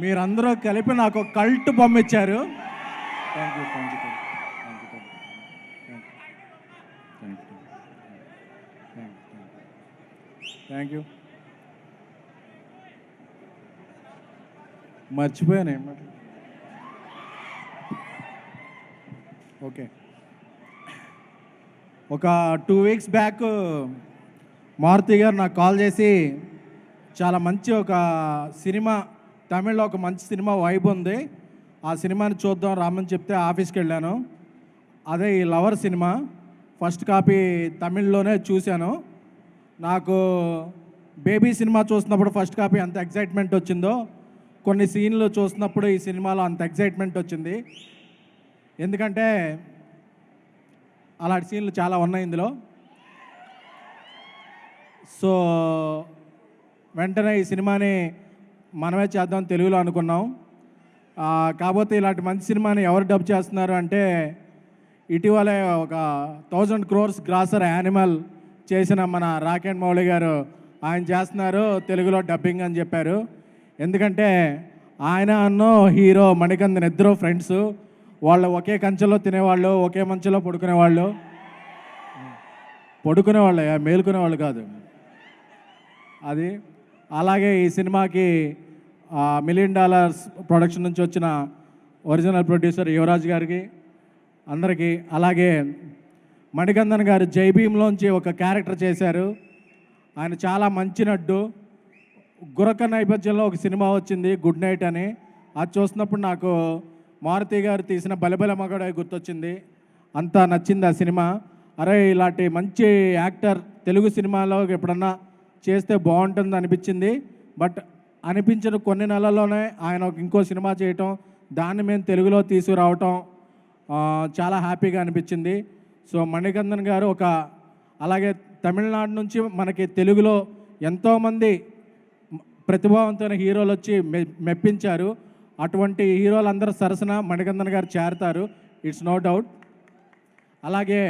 మీరందరూ కలిపి నాకు ఒక కల్ట్ బొమ్మ ఇచ్చారు. Thank you, thank you, thank you. మర్చిపోయాను ఏమాట. ఓకే, ఒక 2 వీక్స్ బ్యాక్ మారుతి గారు నాకు కాల్ చేసి చాలా మంచి ఒక సినిమా, తమిళ్లో ఒక మంచి సినిమా వైబ్ ఉంది, ఆ సినిమాని చూద్దాం రామని చెప్తే ఆఫీస్కి వెళ్ళాను. అదే ఈ లవర్ సినిమా ఫస్ట్ కాపీ తమిళ్లోనే చూశాను. నాకు బేబీ సినిమా చూసినప్పుడు ఫస్ట్ కాపీ అంత ఎగ్జైట్మెంట్ వచ్చిందో, కొన్ని సీన్లు చూసినప్పుడు ఈ సినిమాలో అంత ఎగ్జైట్మెంట్ వచ్చింది. ఎందుకంటే అలాంటి సీన్లు చాలా ఉన్నాయి ఇందులో. సో వెంటనే ఈ సినిమాని మనమే చేద్దాం తెలుగులో అనుకున్నాం. కాకపోతే ఇలాంటి మంచి సినిమాని ఎవరు డబ్ చేస్తున్నారు అంటే, ఇటీవలే ఒక 1000 crores గ్రాసర్ యానిమల్ చేసిన మన రాకెట్ మౌళి గారు ఆయన చేస్తున్నారు తెలుగులో డబ్బింగ్ అని చెప్పారు. ఎందుకంటే ఆయన అన్నో హీరో మణికందన్ ఇద్దరు ఫ్రెండ్స్, వాళ్ళు ఒకే కంచెలో తినేవాళ్ళు, ఒకే మంచులో పడుకునేవాళ్ళు, మేలుకునేవాళ్ళు కాదు అది. అలాగే ఈ సినిమాకి $1 million ప్రొడక్షన్ నుంచి వచ్చిన ఒరిజినల్ ప్రొడ్యూసర్ యువరాజ్ గారికి అందరికీ, అలాగే మణికందన్ గారు జై భీమ్లోంచి ఒక క్యారెక్టర్ చేశారు. ఆయన చాలా మంచి నడ్డు. గురక నేపథ్యంలో ఒక సినిమా వచ్చింది గుడ్ నైట్ అని, అది చూసినప్పుడు నాకు మారుతి గారు తీసిన బలబల మగడే గుర్తొచ్చింది. అంత నచ్చింది ఆ సినిమా. అరే ఇలాంటి మంచి యాక్టర్ తెలుగు సినిమాలో ఎప్పుడన్నా చేస్తే బాగుంటుంది అనిపించింది. బట్ అనిపించిన కొన్ని నెలల్లోనే ఆయన ఇంకో సినిమా చేయటం, దాన్ని మేము తెలుగులో తీసుకురావటం చాలా హ్యాపీగా అనిపించింది. సో మణికందన్ గారు అలాగే తమిళనాడు నుంచి మనకి తెలుగులో ఎంతోమంది ప్రతిభావంతమైన హీరోలు వచ్చి మెప్పించారు. అటువంటి హీరోలందరూ సరసన మణికందన్ గారు చేరతారు, ఇట్స్ నో డౌట్. అలాగే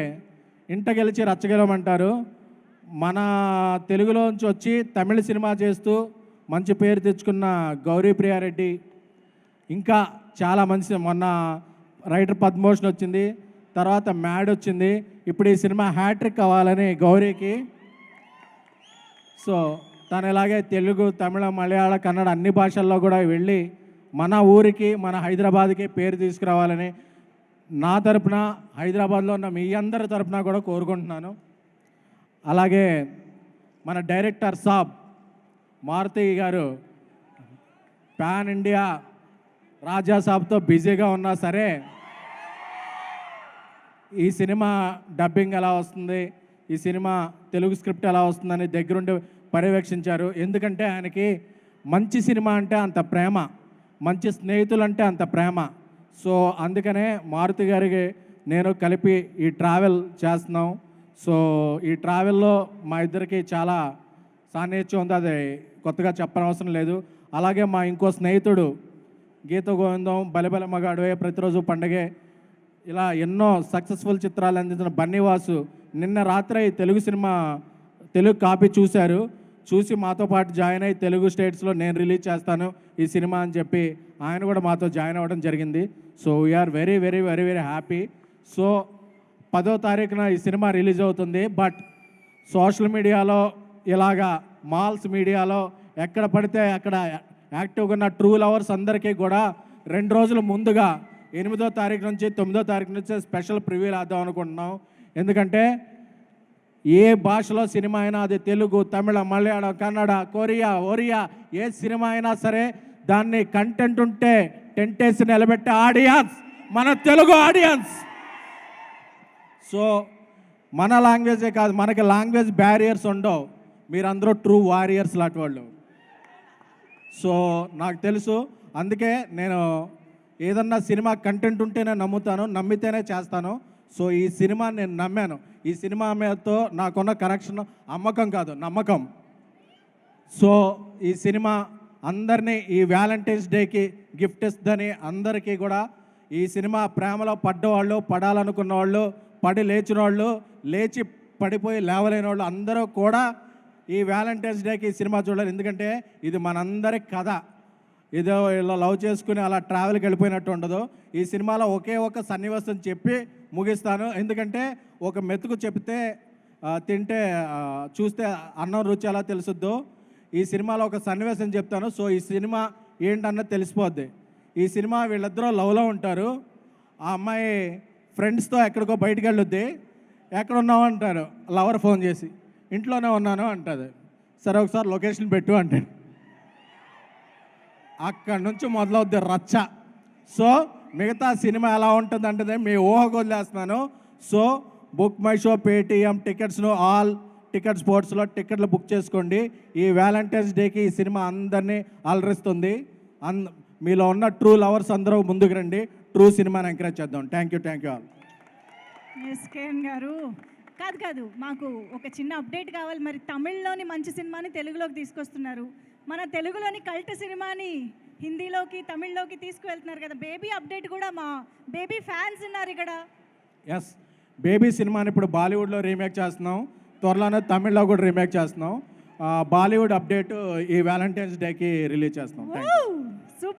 ఇంట గెలిచి రచ్చగెలమంటారు. మన తెలుగులోంచి వచ్చి తమిళ సినిమా చేస్తూ మంచి పేరు తెచ్చుకున్న గౌరీ ప్రియారెడ్డి, ఇంకా చాలా మంచి, మొన్న రైటర్ పద్మభూషణ్ వచ్చింది, తర్వాత మ్యాడ్ వచ్చింది, ఇప్పుడు ఈ సినిమా హ్యాట్రిక్ అవ్వాలని గౌరీకి. సో తను ఇలాగే తెలుగు, తమిళ, మలయాళ, కన్నడ అన్ని భాషల్లో కూడా వెళ్ళి మన ఊరికి, మన హైదరాబాద్కి పేరు తీసుకురావాలని నా తరపున, హైదరాబాద్లో ఉన్న మీ అందరి తరపున కూడా కోరుకుంటున్నాను. అలాగే మన డైరెక్టర్ సాబ్ మారుతి గారు పాన్ ఇండియా రాజా సాబ్తో బిజీగా ఉన్నా సరే ఈ సినిమా డబ్బింగ్ ఎలా వస్తుంది, ఈ సినిమా తెలుగు స్క్రిప్ట్ ఎలా వస్తుందని దగ్గరుండి పర్యవేక్షించారు. ఎందుకంటే ఆయనకి మంచి సినిమా అంటే అంత ప్రేమ, మంచి స్నేహితులు అంటే అంత ప్రేమ. సో అందుకనే మారుతి గారికి నేను కలిపి ఈ ట్రావెల్ చేస్తున్నాం. సో ఈ ట్రావెల్లో మా ఇద్దరికి చాలా సాన్నిధ్యం ఉంది, అది కొత్తగా చెప్పనవసరం లేదు. అలాగే మా ఇంకో స్నేహితుడు గీత గోవిందం, బలిబల మగాడువే, ప్రతిరోజు పండగే, ఇలా ఎన్నో సక్సెస్ఫుల్ చిత్రాలు అందించిన బన్నీవాసు నిన్న రాత్రి తెలుగు కాపీ చూసి మాతో పాటు జాయిన్ అయ్యి తెలుగు స్టేట్స్లో నేను రిలీజ్ చేస్తాను ఈ సినిమా అని చెప్పి ఆయన కూడా మాతో జాయిన్ అవ్వడం జరిగింది. So we are very very very very happy. So 10వ తారీఖున ఈ సినిమా రిలీజ్ అవుతుంది. బట్ సోషల్ మీడియాలో ఇలాగా మాల్స్ మీడియాలో ఎక్కడ పడితే అక్కడ యాక్టివ్గా ఉన్న ట్రూ లవర్స్ అందరికీ కూడా 2 రోజుల ముందుగా 8వ తారీఖు నుంచి 9వ తారీఖు నుంచి స్పెషల్ ప్రివ్యూ వేద్దాం అనుకుంటున్నాం. ఎందుకంటే ఏ భాషలో సినిమా అయినా, అది తెలుగు, తమిళ, మలయాళం, కన్నడ, ఒరియా ఏ సినిమా అయినా సరే దాన్ని కంటెంట్ ఉంటే టెంటేసి నిలబెట్టే ఆడియన్స్ మన తెలుగు ఆడియన్స్. సో మన లాంగ్వేజే కాదు, మనకి లాంగ్వేజ్ బ్యారియర్స్ ఉండవు, మీరందరూ ట్రూ వారియర్స్ లాంటి వాళ్ళు. సో నాకు తెలుసు, అందుకే నేను ఏదన్నా సినిమా కంటెంట్ ఉంటేనే నమ్ముతాను, నమ్మితేనే చేస్తాను. సో ఈ సినిమా నేను నమ్మాను. ఈ సినిమా మీదతో నాకున్న కనెక్షన్ అమ్మకం కాదు, నమ్మకం. సో ఈ సినిమా అందరినీ ఈ వ్యాలంటైన్స్ డేకి గిఫ్ట్ ఇస్తుందని అందరికీ కూడా, ఈ సినిమా ప్రేమలో పడ్డవాళ్ళు, పడాలనుకున్న వాళ్ళు, పడి లేచిన వాళ్ళు, లేచి పడిపోయి లేవలేని వాళ్ళు అందరూ కూడా ఈ వ్యాలంటైన్స్ డేకి ఈ సినిమా చూడాలి. ఎందుకంటే ఇది మనందరి కథ. ఏదో ఇలా లవ్ చేసుకుని అలా ట్రావెల్కి వెళ్ళిపోయినట్టు ఉండదు. ఈ సినిమాలో ఒకే ఒక సన్నివేశం చెప్పి ముగిస్తాను. ఎందుకంటే ఒక మెతుకు చెప్తే తింటే చూస్తే అన్నం రుచి ఎలా తెలుసుద్దో ఈ సినిమాలో ఒక సన్నివేశం చెప్తాను. సో ఈ సినిమా ఏంటన్నది తెలిసిపోద్ది. ఈ సినిమా వీళ్ళిద్దరూ లవ్లో ఉంటారు. ఆ అమ్మాయి ఫ్రెండ్స్తో ఎక్కడికో బయటికి వెళ్ళొద్ది. ఎక్కడున్నావు అంటారు లవర్ ఫోన్ చేసి. ఇంట్లోనే ఉన్నాను అంటుంది. సరే ఒకసారి లొకేషన్ పెట్టు అంటాడు. అక్కడి నుంచి మొదలవుద్ది రచ్చ. సో మిగతా సినిమా ఎలా ఉంటుందంటే మీ ఊహకు వదిలేస్తున్నాను. So book my show, Paytm టికెట్స్ను ఆల్ టికెట్ స్పోర్ట్స్లో టికెట్లు బుక్ చేసుకోండి. ఈ వ్యాలంటైన్స్ డేకి ఈ సినిమా అందరినీ అలరిస్తుంది. మీలో ఉన్న ట్రూ లవర్స్ అందరూ ముందుకు రండి. ట్రూ సినిమాని ఎంకరేజ్ చేద్దాం. Thank you all. ఎస్కేఎన్ గారు కాదు మాకు ఒక చిన్న అప్డేట్ కావాలి. మరి తమిళ్లోని మంచి సినిమాని తెలుగులోకి తీసుకొస్తున్నారు, మన తెలుగులోని కల్ట్ సినిమాని హిందీలోకి తమిళ్లోకి తీసుకువెళ్తున్నారు కదా. బేబీ అప్డేట్ కూడా, మా బేబీ ఫ్యాన్స్ ఉన్నారు ఇక్కడ. ఎస్, బేబీ సినిమాని ఇప్పుడు బాలీవుడ్లో రీమేక్ చేస్తున్నాం. త్వరలోనే తమిళ్లో కూడా రీమేక్ చేస్తున్నాం. బాలీవుడ్ అప్డేట్ ఈ వ్యాలంటైన్స్ డేకి రిలీజ్ చేస్తున్నాం.